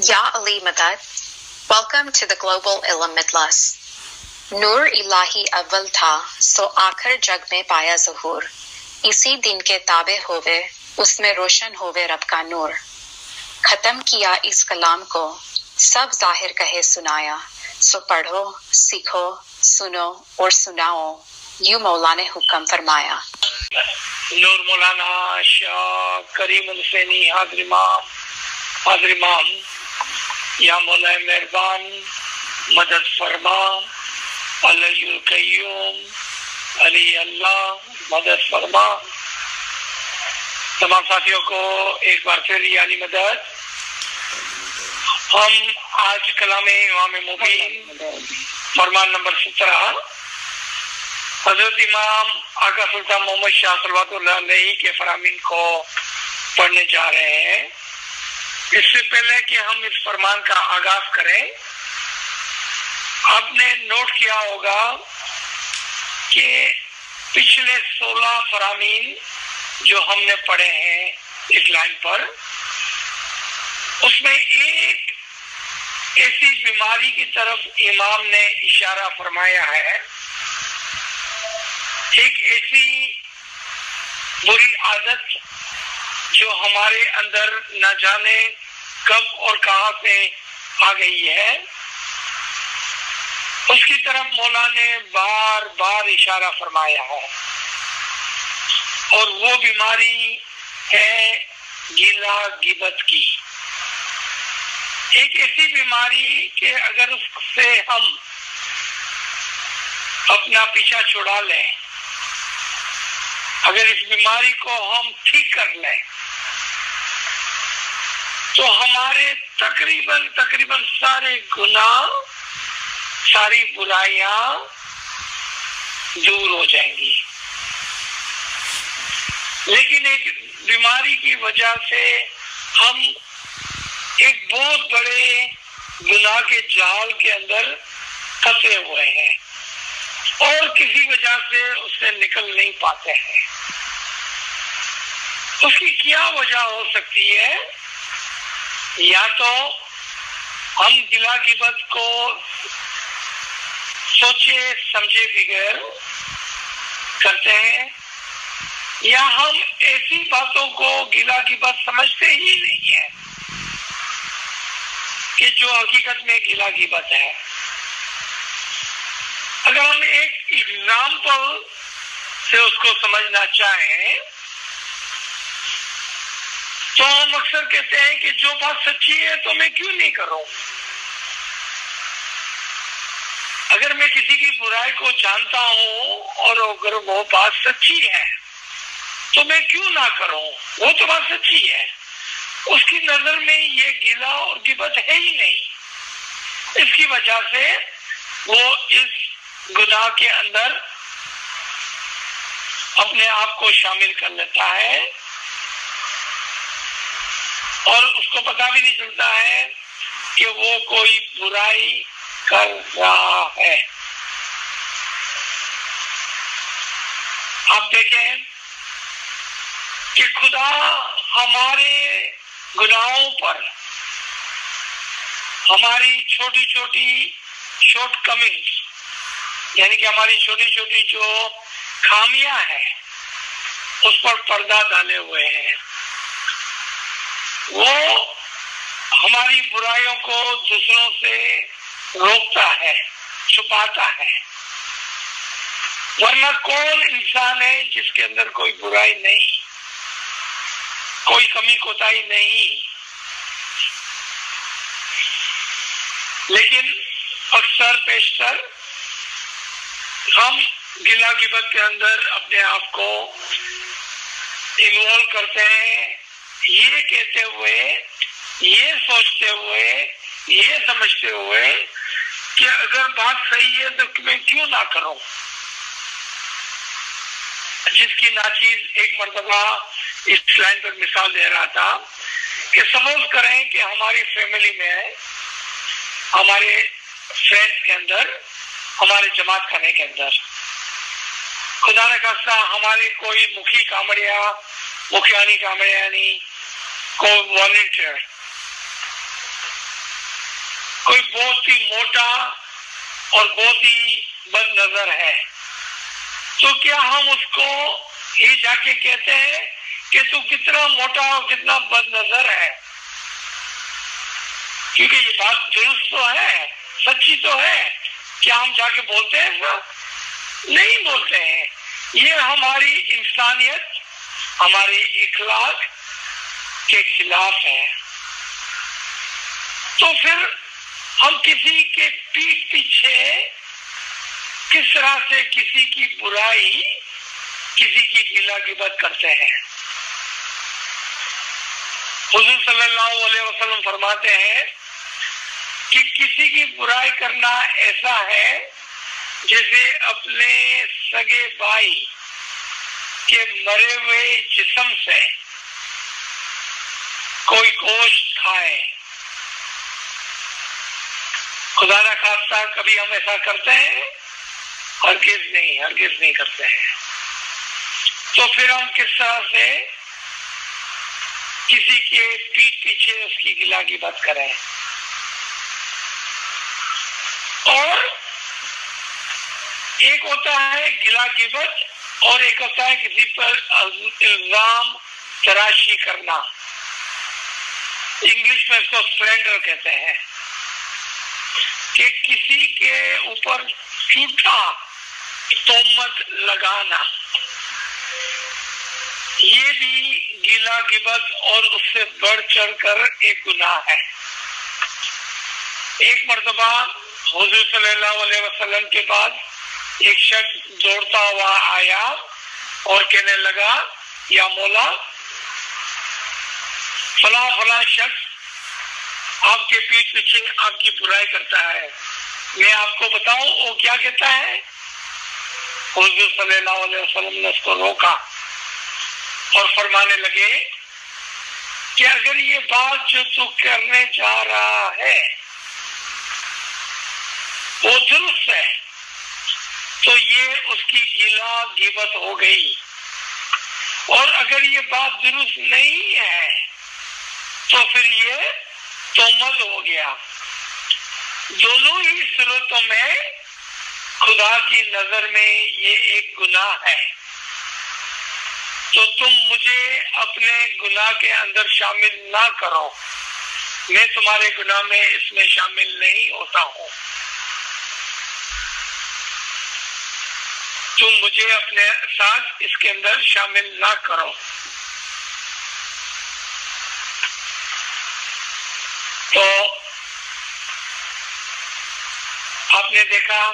Ya Ali Madad, welcome to the Global Ilm Midlas. नूर इलाही अव्वल था सो आखिर जग में पाया ज़हूर, इसी दिन के ताबे होवे उसमें रोशन होवे रब का नूर। खत्म किया इस कलाम को सब जाहिर कहे सुनाया, सो पढ़ो सीखो सुनो और सुनाओ, यूं मौला ने हुक्म फरमाया। नूर मौलाना शाह करीम हुसैनी हाज़िर इमाम, या मौला मेहरबान मदद फरमा, अल्लाहुल कय्यूम अली अल्लाह मदद फरमा। तमाम साथियों को एक बार फिर यानी मदद। हम आज कलामे इमाम मुबीन फरमान नंबर 17 हजरत इमाम आका सुल्तान मोहम्मद शाह सल्लल्लाहु अलैहि के फरामीन को पढ़ने जा रहे हैं। इससे पहले कि हम इस फरमान का आगाज करें, आपने नोट किया होगा कि पिछले 16 फरामीन जो हमने पढ़े हैं इस लाइन पर, उसमें एक ऐसी बीमारी की तरफ इमाम ने इशारा फरमाया है, एक ऐसी बुरी आदत जो हमारे अंदर न जाने कब और कहां से आ गई है, उसकी तरफ मौला ने बार बार इशारा फरमाया है। और वो बीमारी है गिला गिबत की। एक ऐसी बीमारी कि अगर उससे हम अपना पीछा छुड़ा लें, अगर इस बीमारी को हम ठीक कर लें, तो हमारे तकरीबन सारे गुनाह, सारी बुराइयां दूर हो जाएंगी। लेकिन एक बीमारी की वजह से हम एक बहुत बड़े गुनाह के जाल के अंदर फंसे हुए हैं और किसी वजह से उससे निकल नहीं पाते हैं। उसकी क्या वजह हो सकती है? या तो हम गिला गिबत को सोचे समझे बगैर करते हैं, या हम ऐसी बातों को गिला गिबत समझते ही नहीं है कि जो हकीकत में गिला गिबत है। अगर हम एक एग्जाम्पल से उसको समझना चाहें तो हम अक्सर कहते हैं कि जो बात सच्ची है तो मैं क्यों नहीं करूं। अगर मैं किसी की बुराई को जानता हूं और अगर वो बात सच्ची है तो मैं क्यों ना करूं, वो तो बात सच्ची है। उसकी नजर में ये गिला और गिबत है ही नहीं। इसकी वजह से वो इस गुनाह के अंदर अपने आप को शामिल कर लेता है और उसको पता भी नहीं चलता है कि वो कोई बुराई कर रहा है। आप देखें कि खुदा हमारे गुनाहों पर, हमारी छोटी छोटी शॉर्टकमिंग्स, यानी कि हमारी छोटी छोटी जो खामियां हैं, उस पर पर्दा डाले हुए हैं। वो हमारी बुराइयों को दूसरों से रोकता है, छुपाता है। वरना कौन इंसान है जिसके अंदर कोई बुराई नहीं, कोई कमी कोताही नहीं। लेकिन अक्सर पेशतर हम गिला गिबत के अंदर अपने आप को इन्वॉल्व करते हैं, ये कहते हुए, ये सोचते हुए, ये समझते हुए कि अगर बात सही है तो मैं क्यों ना करूं। जिसकी नाचीज एक मर्तबा इस लाइन पर मिसाल दे रहा था कि सपोज करें कि हमारी फैमिली में, हमारे फ्रेंड्स के अंदर, हमारे जमात खाने के अंदर खुदा न खास्ता हमारे कोई मुखी कामड़िया, मुखियानी कामड़ियानी, कोई वॉलंटियर कोई बहुत ही मोटा और बहुत ही बदनजर है, तो क्या हम उसको ही जाके कहते हैं कि तू कितना मोटा और कितना बदनजर है? क्योंकि ये बात दुरुस्त तो है, सच्ची तो है, क्या हम जाके बोलते हैं ऐसा? नहीं बोलते हैं। ये हमारी इंसानियत, हमारी इखलाक के खिलाफ है। तो फिर हम किसी के पीठ पीछे किस तरह से किसी की बुराई, किसी की गिला गिबत करते हैं? हुजूर सल्लल्लाहु अलैहि वसल्लम फरमाते हैं कि किसी की बुराई करना ऐसा है जैसे अपने सगे भाई के मरे हुए जिस्म से कोई गोश्त खाए। खुदा ना खास्ता कभी हम ऐसा करते हैं? हरगिज़ नहीं करते हैं। तो फिर हम किस तरह से किसी के पीठ पीछे उसकी गिला गिबत करें? और एक होता है गिला गिबत और एक होता है किसी पर इल्जाम तराशी करना। इंग्लिश में इसको स्लैंडर कहते हैं, कि किसी के ऊपर झूठा तोहमत लगाना। ये भी गिला गिबत और उससे बढ़ चढ़कर एक गुनाह है। एक मर्तबा हुजूर सल्लल्लाहु अलैहि वसल्लम के पास एक शख्स दौड़ता हुआ आया और कहने लगा, या मौला, फला फला शख्स आपके पीठ पीछे आपकी बुराई करता है, मैं आपको बताऊं वो क्या कहता है? हुजूर सल्लल्लाहु अलैहि वसल्लम ने उसको रोका और फरमाने लगे कि अगर ये बात जो तू करने जा रहा है वो दुरुस्त है तो ये उसकी गिला गिबत हो गई, और अगर ये बात दुरुस्त नहीं है तो फिर ये तोहमत हो गया। दोनों ही सूरतों में खुदा की नजर में ये एक गुनाह है। तो तुम मुझे अपने गुनाह के अंदर शामिल ना करो, मैं तुम्हारे गुनाह में इसमें शामिल नहीं होता हूँ। तुम मुझे अपने साथ इसके अंदर शामिल ना करो। तो आपने देखा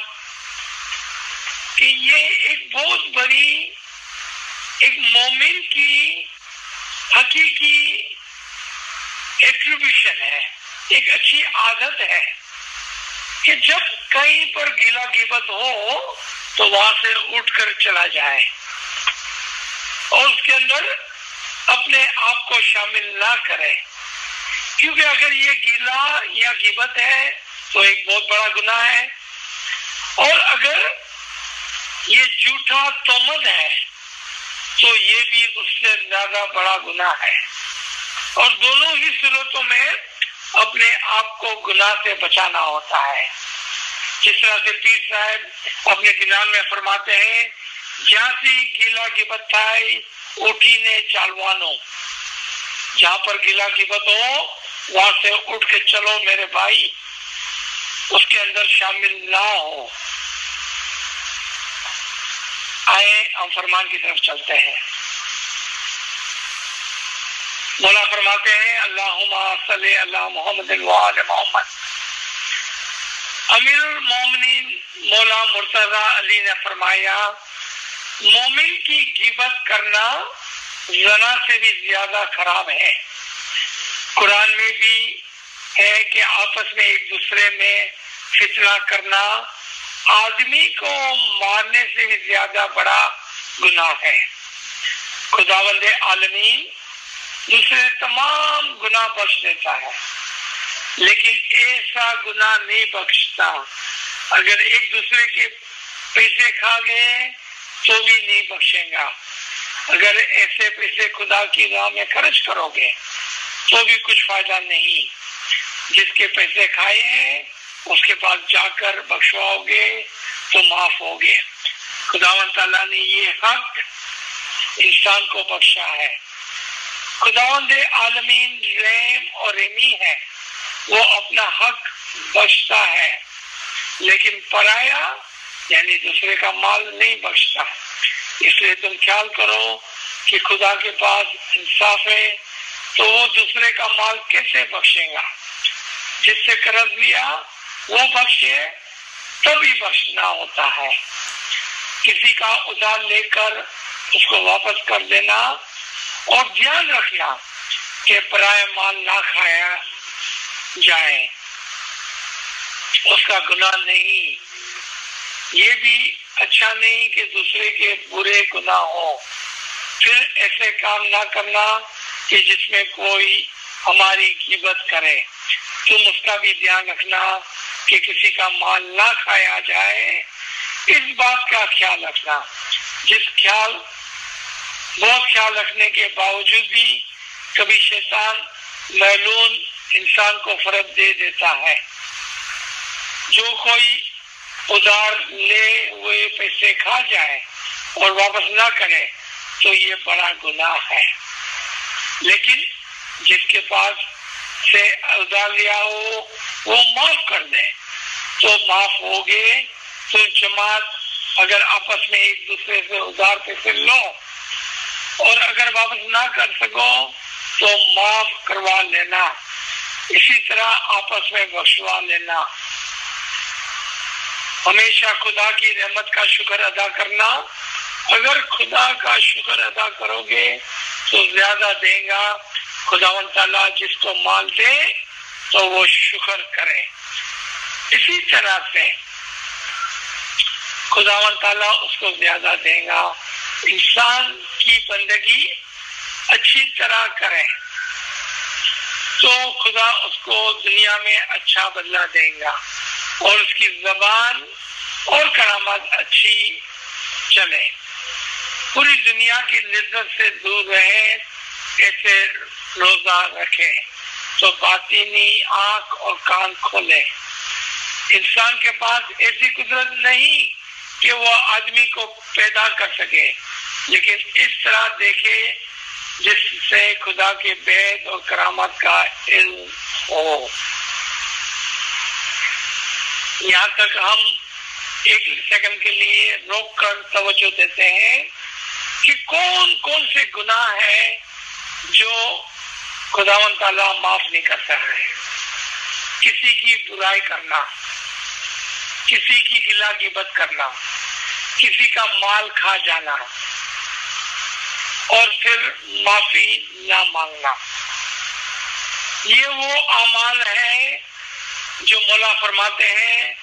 कि ये एक बहुत बड़ी एक मोमिन की हकीकी एट्रीब्यूशन है, एक अच्छी आदत है कि जब कहीं पर गिला गिबत हो तो वहां से उठकर चला जाए और उसके अंदर अपने आप को शामिल ना करे। क्योंकि अगर ये गिला या गिबत है तो एक बहुत बड़ा गुनाह है, और अगर ये झूठा तोहमत है तो ये भी उससे ज्यादा बड़ा गुनाह है। और दोनों ही सूरतों में अपने आप को गुनाह से बचाना होता है। जिस तरह से पीर साहब अपने दिनान में फरमाते हैं, ज्यासी गिला गिबत थाई उठी ने चालवानो, जहां पर गिला गिबत हो वहां से उठ के चलो मेरे भाई, उसके अंदर शामिल ना हो। आए हम फरमान की तरफ चलते हैं। मौला फरमाते हैं, अल्लाहुम्मा सल्ली अला मुहम्मद व आले मोहम्मद। अमीरुल मोमिनीन मौला मुर्तजा अली ने फरमाया, मोमिन की गिबत करना ज़ना से भी ज्यादा खराब है। कुरान में भी है कि आपस में एक दूसरे में फितना करना आदमी को मारने से भी ज्यादा बड़ा गुनाह है। खुदावंद आलमीन दूसरे तमाम गुनाह बख्श देता है, लेकिन ऐसा गुनाह नहीं बख्शता। अगर एक दूसरे के पैसे खा गए तो भी नहीं बख्शेगा। अगर ऐसे पैसे खुदा की राह में खर्च करोगे तो भी कुछ फायदा नहीं। जिसके पैसे खाए हैं उसके पास जाकर बख्शवाओगे तो माफ होगे। खुदावंद ताला ने ये हक इंसान को बख्शा है। खुदावंद आलमीन रहम और रहमी है, वो अपना हक बख्शता है, लेकिन पराया यानी दूसरे का माल नहीं बख्शता। इसलिए तुम ख्याल करो कि खुदा के पास इंसाफ है तो वो दूसरे का माल कैसे बख्शेगा। जिससे कर्ज लिया वो बख्शे, तभी बख्शना होता है। किसी का उधार लेकर उसको वापस कर देना और ध्यान रखना कि पराया माल ना खाया जाए, उसका गुनाह नहीं। ये भी अच्छा नहीं कि दूसरे के बुरे गुनाह हो। फिर ऐसे काम ना करना कि जिसमें कोई हमारी गिबत करे। तुम उसका भी ध्यान रखना कि किसी का माल ना खाया जाए, इस बात का ख्याल रखना। बहुत ख्याल रखने के बावजूद भी कभी शैतान मैलून इंसान को फर्क दे देता है। जो कोई उधार ले हुए पैसे खा जाए और वापस ना करे तो ये बड़ा गुनाह है। लेकिन जिसके पास से उधार लिया हो वो माफ कर दे तो माफ होगे। तो जमात अगर आपस में एक दूसरे से उधार पैसे लो और अगर वापस ना कर सको तो माफ करवा लेना। इसी तरह आपस में बख्शवा लेना। हमेशा खुदा की रहमत का शुक्र अदा करना। अगर खुदा का शुक्र अदा करोगे तो ज्यादा देगा। खुदावंद ताला जिसको माल दे तो वो शुक्र करे। इसी तरह से खुदावंद ताला उसको ज्यादा देगा। इंसान की बंदगी अच्छी तरह करे तो खुदा उसको दुनिया में अच्छा बदला देगा और उसकी जबान और करामत अच्छी चले। पूरी दुनिया की लिज्जत से दूर रहे, ऐसे रोजा रखे तो बातिनी आंख और कान खोले। इंसान के पास ऐसी कुदरत नहीं कि वो आदमी को पैदा कर सके, लेकिन इस तरह देखे जिससे खुदा के भेद और करामत का इल्म हो। यहाँ तक हम एक सेकंड के लिए रोक कर तवज्जो देते हैं कि कौन कौन से गुनाह है जो खुदावंद ताला माफ नहीं करता है। किसी की बुराई करना, किसी की गिला गिबत करना, किसी का माल खा जाना और फिर माफी ना मांगना। ये वो अमाल है जो मौला फरमाते हैं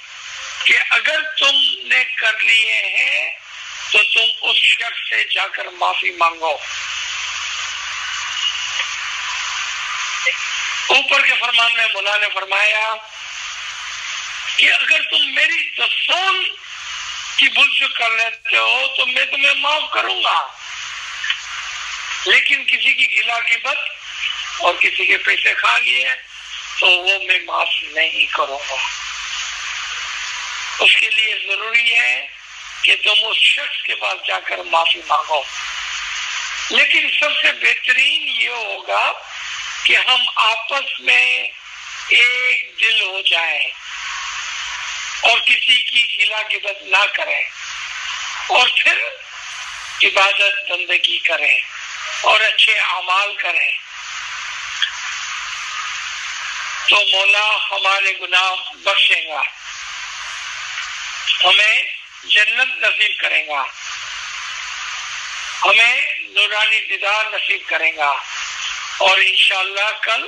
कि अगर तुमने कर लिए हैं तो तुम उस शख्स से जाकर माफी मांगो। ऊपर के फरमान में मौला ने फरमाया कि अगर तुम मेरी रसूल की भूल चूक कर लेते हो तो मैं तुम्हें माफ करूंगा, लेकिन किसी की गिला गिबत और किसी के पैसे खा लिए तो वो मैं माफ नहीं करूंगा। उसके लिए जरूरी है कि तुम उस शख्स के पास जाकर माफी मांगो। लेकिन सबसे बेहतरीन ये होगा कि हम आपस में एक दिल हो जाएं और किसी की गिला गिबत ना करें और फिर इबादत बंदगी करें और अच्छे अमाल करें तो मौला हमारे गुनाह बख्शेगा, हमें जन्नत नसीब करेगा, हमें नूरानी दीदार नसीब करेगा और इंशाअल्लाह कल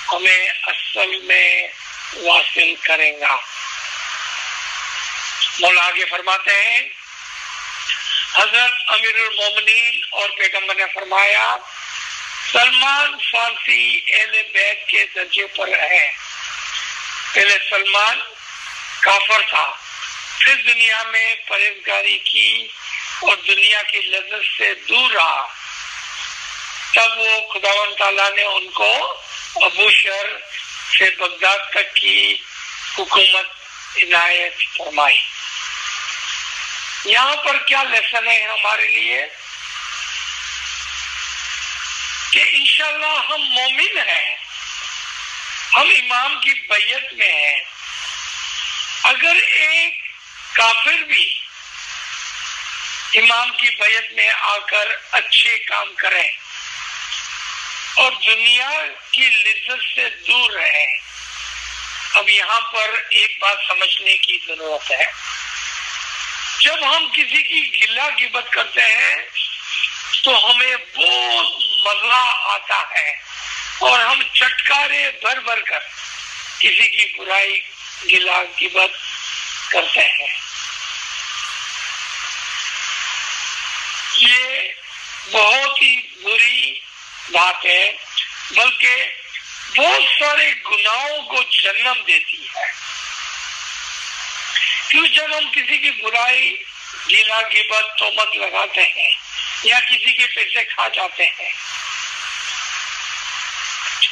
हमें असल में वासिल करेगा। मौला आगे फरमाते हैं, हजरत अमीरुल मोमिनीन और पैगंबर ने फरमाया, सलमान फारसी अहले बैत के दर्जे पर है। पहले सलमान काफर था, फिर दुनिया में परहेजगारी की और दुनिया की लज्जत से दूर रहा। तब वो खुदावंद ताला ने उनको अबूशर से बगदाद तक की हुकूमत इनायत फरमाई। यहाँ पर क्या लेसन है हमारे लिए कि इंशाल्लाह हम मोमिन हैं, हम इमाम की बैयत में हैं। अगर एक काफिर भी इमाम की बैयत में आकर अच्छे काम करें और दुनिया की लिज्जत से दूर रहे। अब यहाँ पर एक बात समझने की जरूरत है, जब हम किसी की गिला गिबत करते हैं तो हमें बहुत मजा आता है और हम चटकारे भर भर कर किसी की बुराई गिला गिबत करते हैं। ये बहुत ही बुरी बात है, बल्कि बहुत सारे गुनाहों को जन्म देती है। क्यों? जब हम किसी की बुराई गिला गिबत तोहमत लगाते हैं या किसी के पैसे खा जाते हैं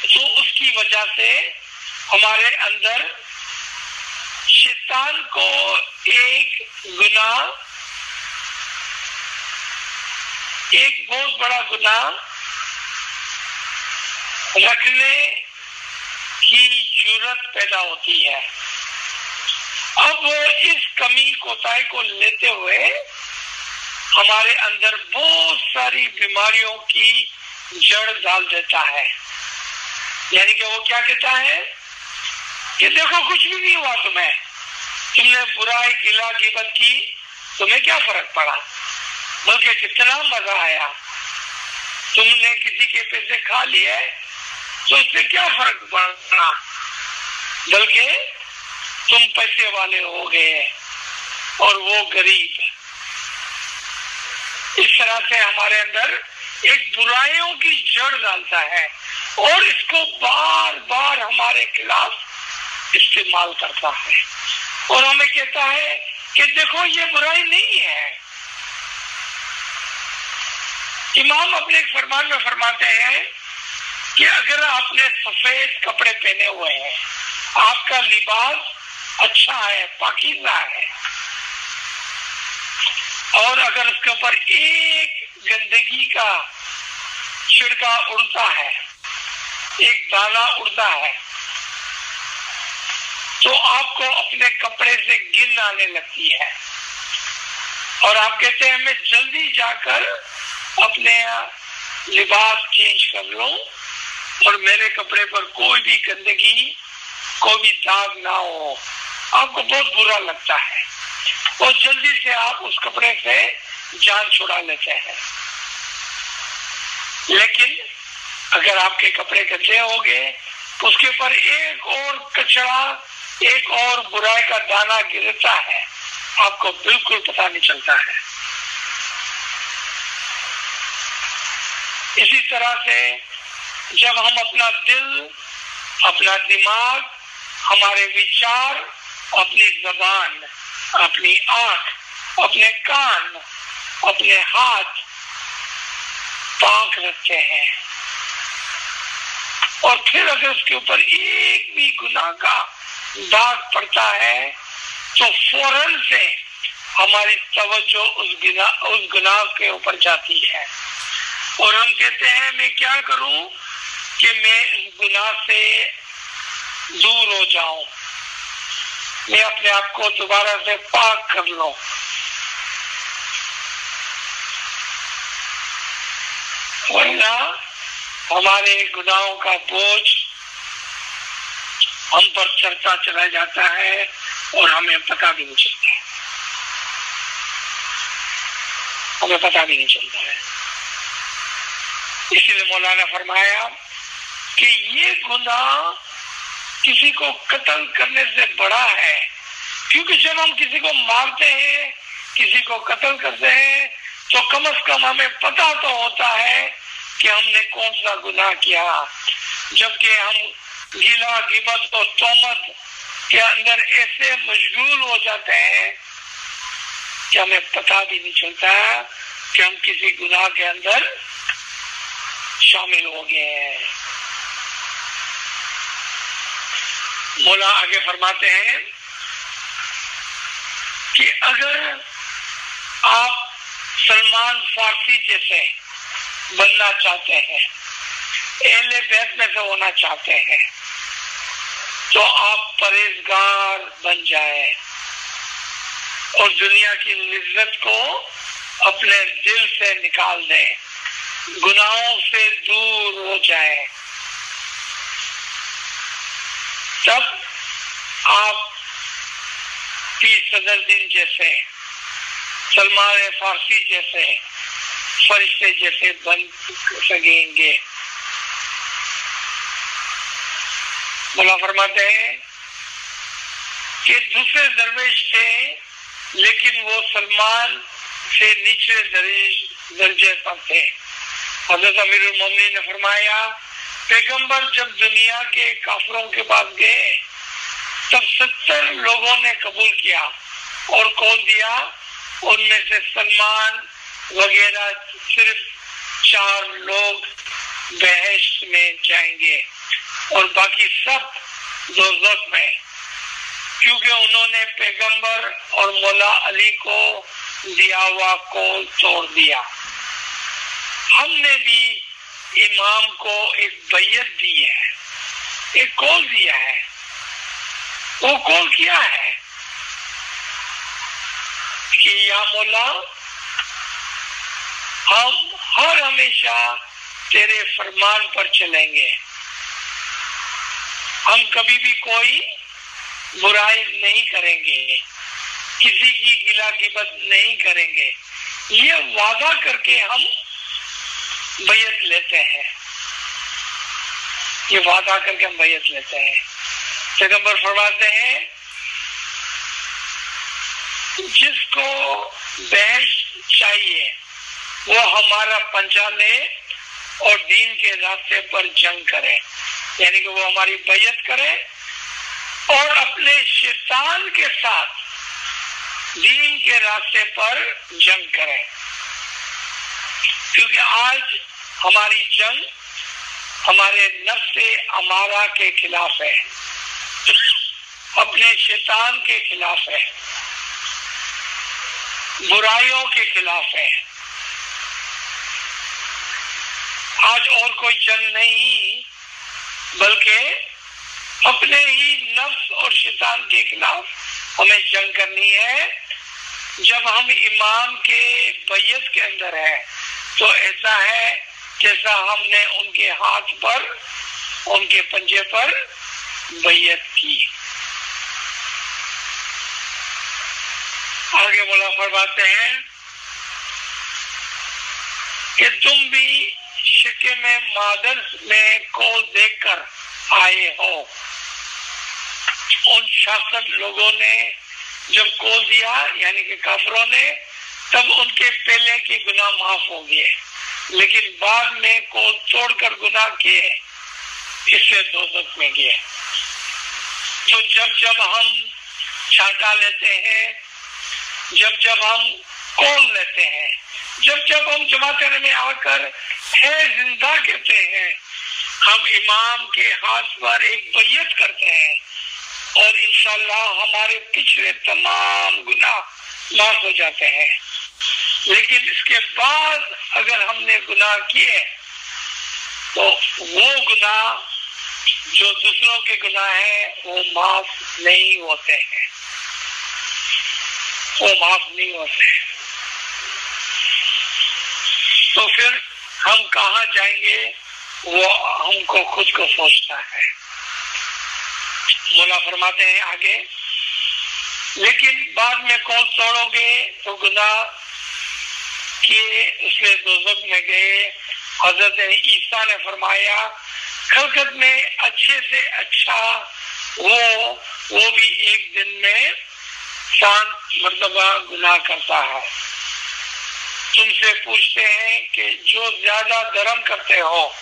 तो उसकी वजह से हमारे अंदर शैतान को एक गुनाह, एक बहुत बड़ा गुनाह रखने की जरूरत पैदा होती है। अब इस कमी कोताही को लेते हुए हमारे अंदर बहुत सारी बीमारियों की जड़ डाल देता है। यानी कि वो क्या कहता है कि देखो कुछ भी नहीं हुआ तुम्हें, तुमने बुराई गिला गिबत की, तुम्हें क्या फर्क पड़ा, बल्कि कितना मजा आया। तुमने किसी के पैसे खा लिए तो उससे क्या फर्क पड़ा, बल्कि तुम पैसे वाले हो गए और वो गरीब। इस तरह से हमारे अंदर एक बुराइयों की जड़ डालता है और इसको बार बार हमारे खिलाफ इस्तेमाल करता है और हमें कहता है कि देखो ये बुराई नहीं है। इमाम अपने एक फरमान में फरमाते हैं कि अगर आपने सफेद कपड़े पहने हुए हैं, आपका लिबास अच्छा है, पाकीज़ा है, और अगर उसके ऊपर एक गंदगी का छिड़का उड़ता है, एक दाना उड़ता है, तो आपको अपने कपड़े से गिन आने लगती है और आप कहते हैं मैं जल्दी जाकर अपने लिबास चेंज कर लूं और मेरे कपड़े पर कोई भी गंदगी, कोई भी दाग ना हो। आपको बहुत बुरा लगता है और जल्दी से आप उस कपड़े से जान छुड़ा लेते हैं। लेकिन अगर आपके कपड़े गंदे हो गए, उसके ऊपर एक और कचरा, एक और बुराई का दाना गिरता है, आपको बिल्कुल पता नहीं चलता है। इसी तरह से जब हम अपना दिल, अपना दिमाग, हमारे विचार, अपनी जबान, अपनी आंख, अपने कान, अपने हाथ पाक रखते हैं और फिर अगर उसके ऊपर एक भी गुनाह का दाग पड़ता है तो फौरन से हमारी तवज्जो उस गुनाह के ऊपर जाती है और हम कहते हैं मैं क्या करूं कि मैं इस गुनाह से दूर हो जाऊं, मैं अपने आप को दोबारा से पाक कर लूं। वरना हमारे गुनाहों का बोझ हम पर चढ़ता चला जाता है और हमें पता भी नहीं चलता है, हमें पता भी नहीं चलता है। इसीलिए मौलाना फरमाया कि ये गुनाह किसी को कत्ल करने से बड़ा है, क्योंकि जब हम किसी को मारते हैं, किसी को कत्ल करते हैं, तो कम से कम हमें पता तो होता है कि हमने कौन सा गुनाह किया। जबकि हम गिला गिबत और तोहमत के अंदर ऐसे मशगूल हो जाते हैं कि हमें पता भी नहीं चलता कि हम किसी गुनाह के अंदर शामिल हो गए हैं। मौला आगे फरमाते हैं कि अगर आप सलमान फारसी जैसे बनना चाहते हैं, अहले बैत में से होना चाहते हैं, तो आप परहेजगार बन जाए और दुनिया की लिज्जत को अपने दिल से निकाल दें, गुनाहों से दूर हो जाए, तब आप पीर सदरुद्दीन जैसे, सलमान फारसी जैसे फरिश्ते जैसे बन सकेंगे। मौला फरमाते हैं कि दूसरे दरवेश थे, लेकिन वो सलमान से नीचे दर्जे पर थे। हज़रत अमीरुल मोमिनीन ने फरमाया, पैगंबर जब दुनिया के काफिरों के पास गए तब 70 लोगों ने कबूल किया और कौल दिया, उनमें से सलमान वगैरह सिर्फ 4 लोग बहश्त में जाएंगे और बाकी सब दोज़ख में, क्योंकि उन्होंने पैगंबर और मौला अली को दिया हुआ कौल तोड़ दिया। हमने भी इमाम को एक बैयत दी है, एक कौल दिया है। वो कौल किया है कि या मौला, हम हर हमेशा तेरे फरमान पर चलेंगे, हम कभी भी कोई बुराई नहीं करेंगे, किसी की गिला गिबत नहीं करेंगे। ये वादा करके हम बैयत लेते हैं, ये वादा करके हम बैयत लेते हैं। पैगंबर फरमाते हैं, जिसको बहश्त चाहिए वो हमारा पंजा ले और दीन के रास्ते पर जंग करे, यानी कि वो हमारी बैयत करे और अपने शैतान के साथ दीन के रास्ते पर जंग करे। क्योंकि आज हमारी जंग हमारे नफ्से अमारा के खिलाफ है, अपने शैतान के खिलाफ है, बुराइयों के खिलाफ है। आज और कोई जंग नहीं, बल्कि अपने ही नफ्स और शैतान के खिलाफ हमें जंग करनी है। जब हम इमाम के बैयत के अंदर है तो ऐसा है जैसा हमने उनके हाथ पर, उनके पंजे पर बैयत की। आगे मौला फरमाते हैं कि तुम भी शिके में मादर में कौल देकर आए हो। उन शासक लोगों ने जब कौल दिया, यानी कि काफिरों ने, तब उनके पहले के गुनाह माफ हो गए, लेकिन बाद में कौल तोड़कर गुनाह किए, इससे दोज़ख में गए। तो जब जब हम छांटा लेते हैं, जब जब हम कौल लेते हैं, जब जब हम जमात में आकर है जिंदा कहते हैं, हम इमाम के हाथ पर एक बैयत करते हैं और इंशाअल्लाह हमारे पिछले तमाम गुनाह माफ हो जाते हैं। लेकिन इसके बाद अगर हमने गुनाह किए तो वो गुनाह जो दूसरों के गुनाह है वो माफ नहीं होते हैं, वो माफ नहीं होते हैं। तो फिर हम कहाँ जाएंगे, वो हमको खुद को सोचना है। मौला फरमाते हैं आगे, लेकिन बाद में कौल तोड़ोगे तो गुनाह किए इसलिए दोज़ख में गए। हजरत ईसा ने फरमाया, खलकत में अच्छे से अच्छा वो भी एक दिन में 7 मरतबा गुनाह करता है। तुमसे पूछते हैं कि जो ज्यादा धर्म करते हो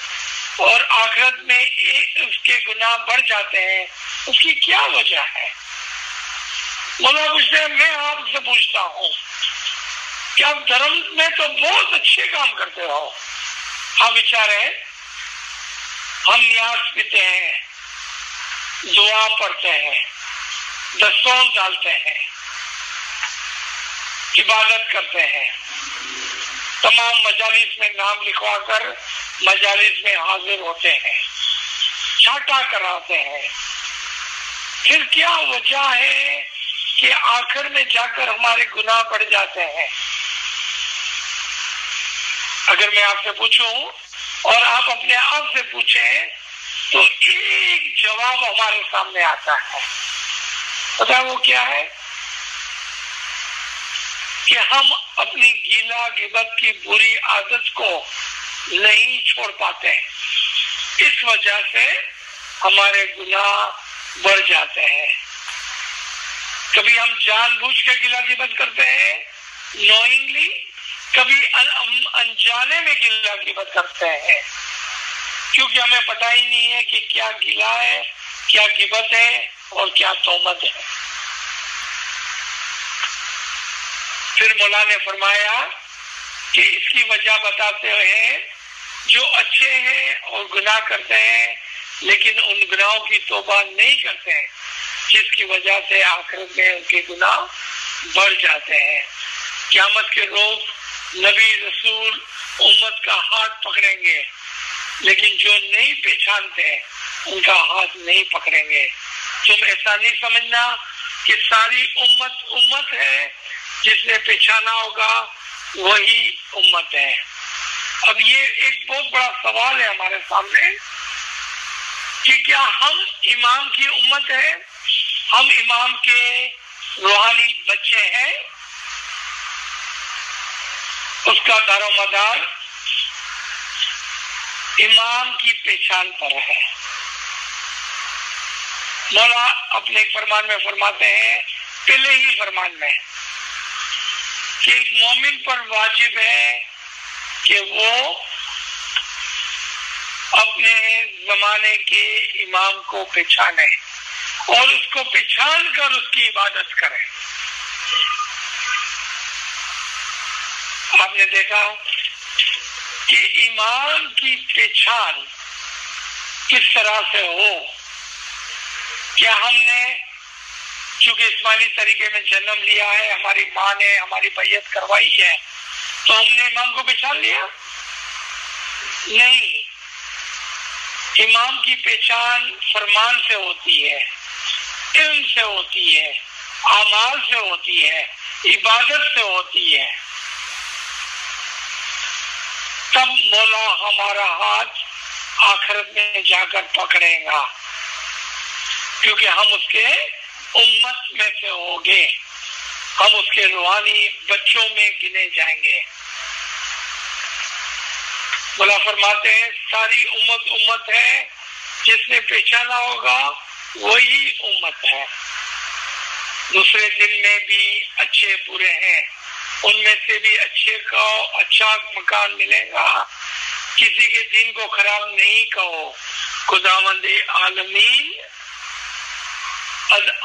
और आखिरत में उसके गुनाह बढ़ जाते हैं, उसकी क्या वजह है? मौला पूछते हैं, मैं आपसे पूछता हूँ कि आप धर्म में तो बहुत अच्छे काम करते हो, हम बेचारे हम न्यास पीते हैं, दुआ पढ़ते हैं, दस्तौर डालते हैं, इबादत करते हैं, तमाम मजालिस में नाम लिखवाकर मजालिस में हाजिर होते हैं, छाटा कराते हैं। फिर क्या वजह है कि आखिर में जाकर हमारे गुनाह बढ़ जाते हैं? अगर मैं आपसे पूछूं और आप अपने आप से पूछें तो एक जवाब हमारे सामने आता है। पता वो क्या है? कि हम अपनी गीला गिबत की बुरी आदत को नहीं छोड़ पाते हैं। इस वजह से हमारे गुनाह बढ़ जाते हैं। कभी हम जानबूझ के गिला गिबत करते हैं, नोइंगली, कभी अनजाने में गिला गिबत करते हैं, क्योंकि हमें पता ही नहीं है कि क्या गिला है, क्या गिबत है और क्या तोहमत है। फिर मौला ने फरमाया कि इसकी वजह बताते हुए जो अच्छे हैं और गुनाह करते हैं लेकिन उन गुनाहों की तौबा नहीं करते हैं, जिसकी वजह से आखिरत में उनके गुनाह बढ़ जाते हैं। क़यामत के रोज नबी रसूल उम्मत का हाथ पकड़ेंगे, लेकिन जो नहीं पहचानते उनका हाथ नहीं पकड़ेंगे। तुम ऐसा नहीं समझना कि सारी उम्मत है, जिसने पहचाना होगा वही उम्मत है। अब ये एक बहुत बड़ा सवाल है हमारे सामने कि क्या हम इमाम की उम्मत है, हम इमाम के रूहानी बच्चे हैं? उसका दारोमदार इमाम की पहचान पर है। मौला अपने फरमान में फरमाते हैं, पहले ही फरमान में, कि एक मोमिन पर वाजिब है कि वो अपने जमाने के इमाम को पहचाने और उसको पहचान कर उसकी इबादत करे। आपने देखा कि इमाम की पहचान किस तरह से हो। क्या हमने चूंकि इस्माइली तरीके में जन्म लिया है, हमारी माँ ने हमारी बैयत करवाई है, तो हमने इमाम को पहचान लिया? नहीं। इमाम की पहचान फरमान से होती है, इल्म से होती है, आमाल से होती है, इबादत से होती है। तब मौला हमारा हाथ आखिरत में जाकर पकड़ेगा, क्योंकि हम उसके उम्मत में से होंगे, हम उसके रूहानी बच्चों में गिने जाएंगे। मौला फरमाते हैं सारी उम्मत है, जिसने पहचाना होगा वही उम्मत है। दूसरे दिन में भी अच्छे बुरे हैं, उनमें से भी अच्छे को अच्छा मकान मिलेगा। किसी के दिन को खराब नहीं कहो। खुदावंद आलमीन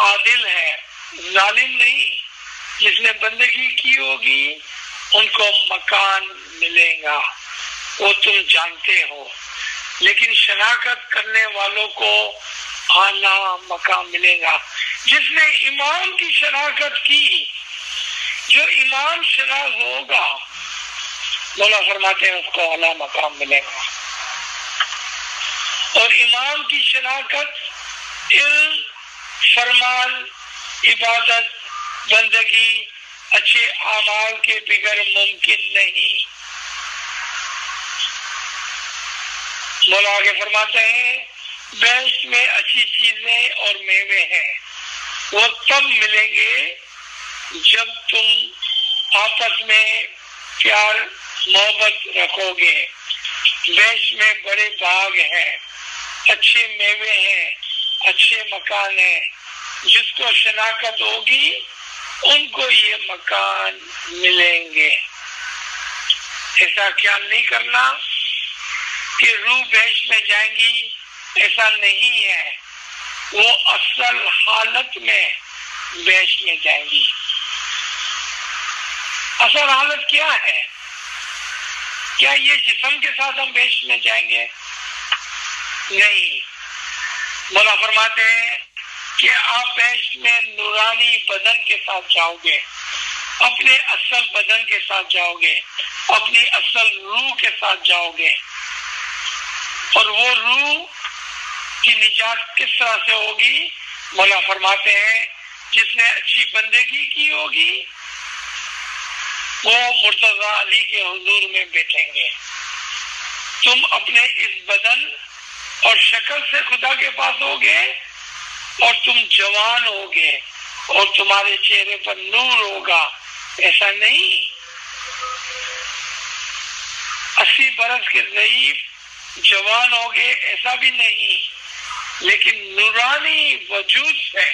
आदिल है, जालिम नहीं। जिसने बंदगी की होगी उनको मकान मिलेगा, वो तुम जानते हो। लेकिन शनाख्त करने वालों को आला मकाम मिलेगा। जिसने इमाम की शनाख्त की, जो इमाम शनाख्त होगा, मौला फरमाते हैं उसको आला मकाम मिलेगा। और इमाम की शनाख्त इल्म, फरमान, इबादत, बंदगी, अच्छे आमाल के बिगर मुमकिन नहीं। मौला आगे फरमाते हैं बेहश्त में अच्छी चीजें और मेवे हैं, वो तब मिलेंगे जब तुम आपस में प्यार मोहब्बत रखोगे। बेहश्त में बड़े बाग हैं, अच्छे मेवे हैं, अच्छे मकान हैं। जिसको शनाख्त होगी उनको ये मकान मिलेंगे। ऐसा ख्याल नहीं करना कि रूह बेहश्त में जाएंगी, ऐसा नहीं है। वो असल हालत में बेहश्त में जाएंगी। असल हालत क्या है? क्या ये जिस्म के साथ हम बेहश्त में जाएंगे? नहीं। मौला फरमाते हैं कि आप बेहेश्त में नूरानी बदन के साथ जाओगे, अपने असल बदन के साथ जाओगे, अपनी असल रूह के साथ जाओगे। और वो रूह की निजात किस तरह से होगी? मौला फरमाते हैं जिसने अच्छी बंदगी की होगी वो मुर्तजा अली के हुजूर में बैठेंगे। तुम अपने इस बदन और शक्ल से खुदा के पास होगे और तुम जवान होगे और तुम्हारे चेहरे पर नूर होगा। ऐसा नहीं 80 बरस के ज़ईफ जवान होगे, ऐसा भी नहीं, लेकिन नूरानी वजूद से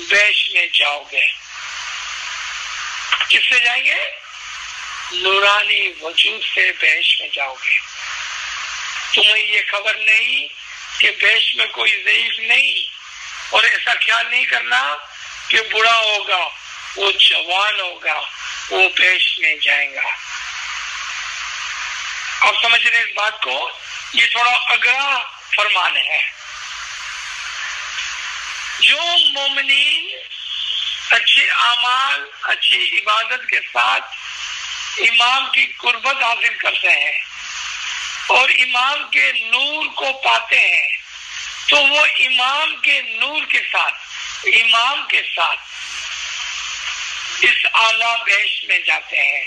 बेहेश्त में जाओगे। किससे जाएंगे? नूरानी वजूद से बेहेश्त में जाओगे। तुम्हें ये खबर नहीं कि बेहेश्त में कोई ज़ईफ नहीं, और ऐसा ख्याल नहीं करना कि बुढ़ा होगा, वो जवान होगा, वो बेहेश्त में जाएगा। आप समझ रहे इस बात को? ये थोड़ा अगरा फरमान है। जो मोमिनीन अच्छे आमाल, अच्छी इबादत के साथ इमाम की कुर्बत हासिल करते हैं और इमाम के नूर को पाते हैं, तो वो इमाम के नूर के साथ, इमाम के साथ इस आला बेहेश्त में जाते हैं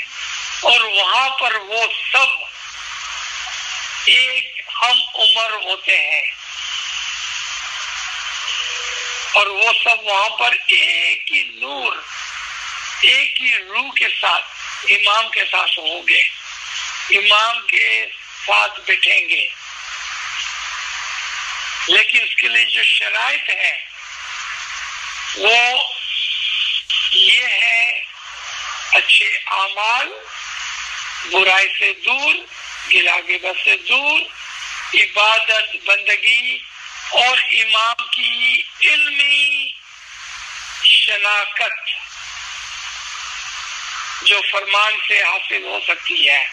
और वहां पर वो सब एक हम उम्र होते हैं और वो सब वहां पर एक ही नूर, एक ही रूह के साथ इमाम के साथ होंगे, इमाम के साथ बैठेंगे। लेकिन इसके लिए जो शराइत है वो ये है अच्छे आमाल, बुराई से दूर, गिला गिबत से दूर, इबादत बंदगी और इमाम की इल्मी शनाकत जो फरमान से हासिल हो सकती है,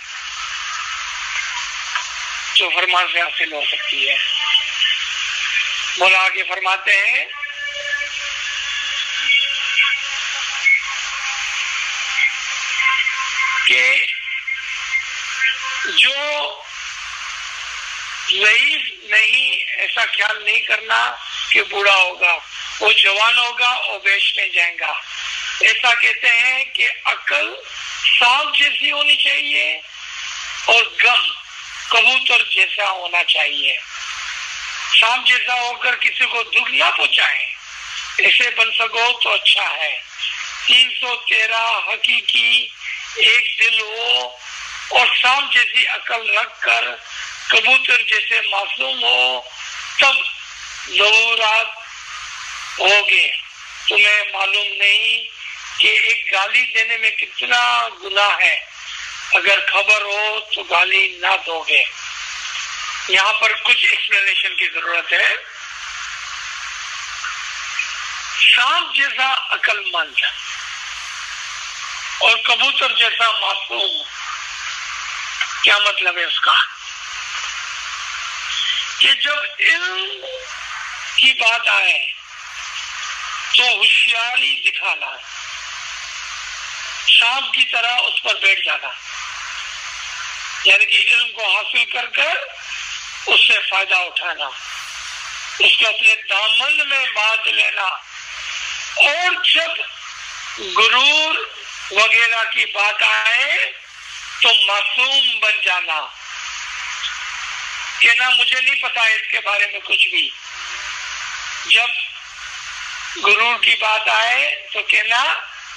जो फरमान से हासिल हो सकती है। मौला आगे फरमाते हैं कि जो ज़ईफ नहीं, ऐसा ख्याल नहीं करना कि बूढ़ा होगा, वो जवान होगा और बेहेश्त में जाएगा। ऐसा कहते हैं कि अकल सांप जैसी होनी चाहिए और गम कबूतर जैसा होना चाहिए। सांप जैसा होकर किसी को दुख ना पहुंचाए, ऐसे बन सको तो अच्छा है। 313 हकीकी एक दिल हो और सांप जैसी अकल रखकर कबूतर जैसे मासूम हो, तब ज़रूरत होगे। तुम्हें मालूम नहीं कि एक गाली देने में कितना गुनाह है, अगर खबर हो तो गाली ना दोगे। यहाँ पर कुछ एक्सप्लेनेशन की जरूरत है। सांप जैसा अक्लमंद और कबूतर जैसा मासूम, क्या मतलब है उसका? कि जब इल्म की बात आए तो होशियारी दिखाना, सांप की तरह उस पर बैठ जाना, यानी कि इल्म को हासिल कर कर उससे फायदा उठाना, उसको अपने दामन में बांध लेना, और जब गुरूर वगैरह की बात आए तो मासूम बन जाना, कहना मुझे नहीं पता है इसके बारे में कुछ भी। जब गुरूर की बात आए तो कहना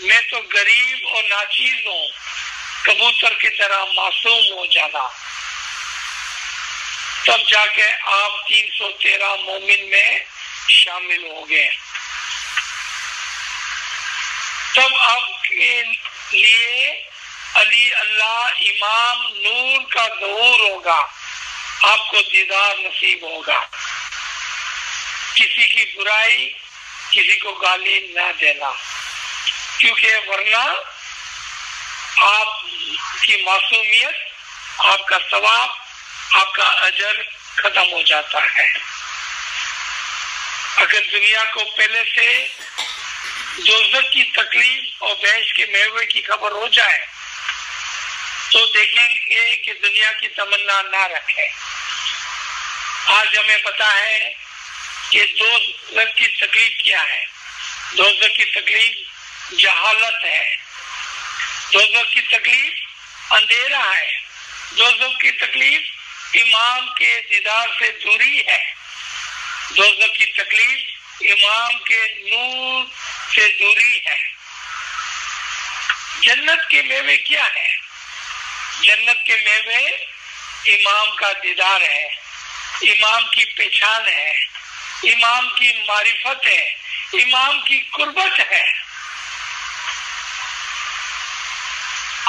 मैं तो गरीब और नाचीज हूँ, कबूतर की तरह मासूम हो जाना। तब जाके आप 313 मोमिन में शामिल हो गए। तब आपके लिए अली अल्लाह इमाम नूर का ज़हूर होगा, आपको दीदार नसीब होगा। किसी की बुराई, किसी को गाली ना देना, क्योंकि वरना आपकी मासूमियत, आपका सवाब, आपका अजर खत्म हो जाता है। अगर दुनिया को पहले से दोज़ख की तकलीफ और बहश के मेवे की खबर हो जाए तो देखेंगे कि दुनिया की तमन्ना ना रखे। आज हमें पता है कि दोज़ख की तकलीफ क्या है। दोज़ख की तकलीफ जहालत है, दोज़ख की तकलीफ अंधेरा है, दोज़ख की तकलीफ इमाम के दीदार से दूरी है, दोज़ख की तकलीफ इमाम के नूर से दूरी है। जन्नत के मेवे क्या है? जन्नत के मेवे इमाम का दीदार है, इमाम की पहचान है, इमाम की मारिफत है, इमाम की कुर्बत है।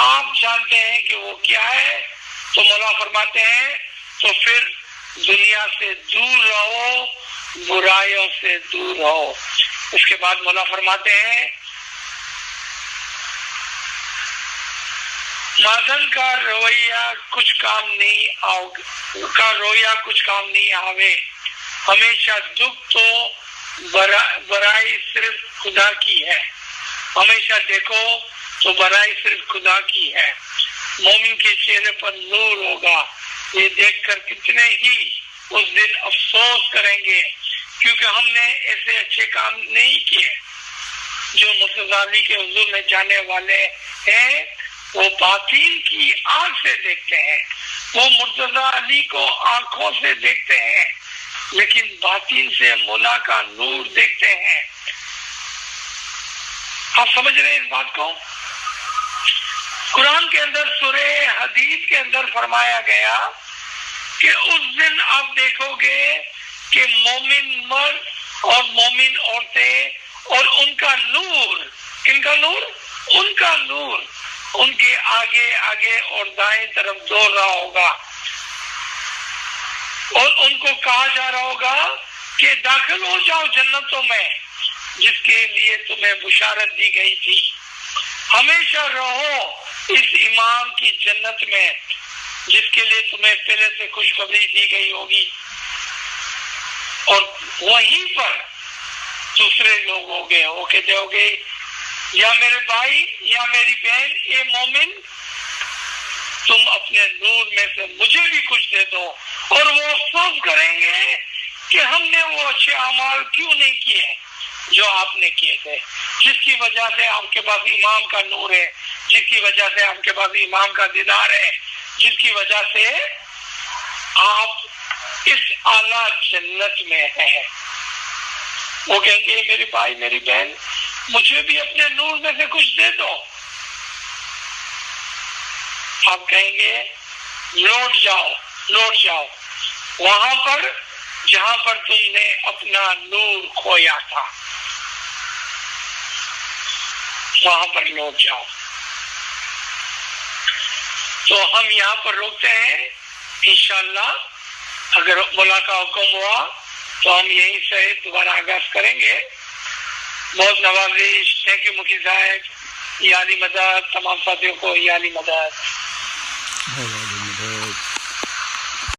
आप जानते हैं कि वो क्या है, तो मौला फरमाते हैं तो फिर दुनिया से दूर रहो, बुराइयों से दूर रहो। इसके बाद मौला फरमाते हैं मादन का रवैया कुछ काम नहीं कुछ काम नहीं आवे, हमेशा दुख तो बराई सिर्फ खुदा की है। हमेशा देखो तो बराई सिर्फ खुदा की है। मोमिन के चेहरे पर नूर होगा, ये देखकर कितने ही उस दिन अफसोस करेंगे क्योंकि हमने ऐसे अच्छे काम नहीं किए। जो मुर्तज़ा अली के हुजूर में जाने वाले हैं वो बातिन की आंख से देखते हैं, वो मुर्तज़ा अली को आंखों से देखते हैं, लेकिन बातिन से मौला का नूर देखते हैं। आप समझ रहे हैं इस बात को? कुरान के अंदर सूरह हदीद के अंदर फरमाया गया कि उस दिन आप देखोगे कि मोमिन मर्द और मोमिन औरतें और उनका नूर, किनका नूर? उनका नूर उनके आगे आगे और दाएं तरफ दौड़ रहा होगा और उनको कहा जा रहा होगा कि दाखिल हो जाओ जन्नतों में जिसके लिए तुम्हें बुशारत दी गई थी। हमेशा रहो इस इमाम की जन्नत में जिसके लिए तुम्हें पहले से खुशखबरी दी गई होगी। और वहीं पर दूसरे लोग होंगे, वो कहते होंगे या मेरे भाई या मेरी बहन, ये मोमिन तुम अपने नूर में से मुझे भी कुछ दे दो। और वो अफसोस करेंगे कि हमने वो अच्छे अमाल क्यों नहीं किए जो आपने किए थे, जिसकी वजह से आपके पास इमाम का नूर है, जिसकी वजह से आपके पास इमाम का दीदार है, जिसकी वजह से आप इस आला जन्नत में हैं। वो कहेंगे मेरे भाई मेरी बहन मुझे भी अपने नूर में से कुछ दे दो। आप कहेंगे लौट जाओ वहां पर जहां पर तुमने अपना नूर खोया था, वहां पर लौट जाओ। तो हम यहाँ पर रोकते हैं, इंशाअल्लाह अगर मौला का हुक्म हुआ तो हम यहीं से दोबारा आगाज करेंगे। बहुत नवाजिश, थैंक यू मुखी साहब, याली मदद, तमाम साथियों को याली मदद।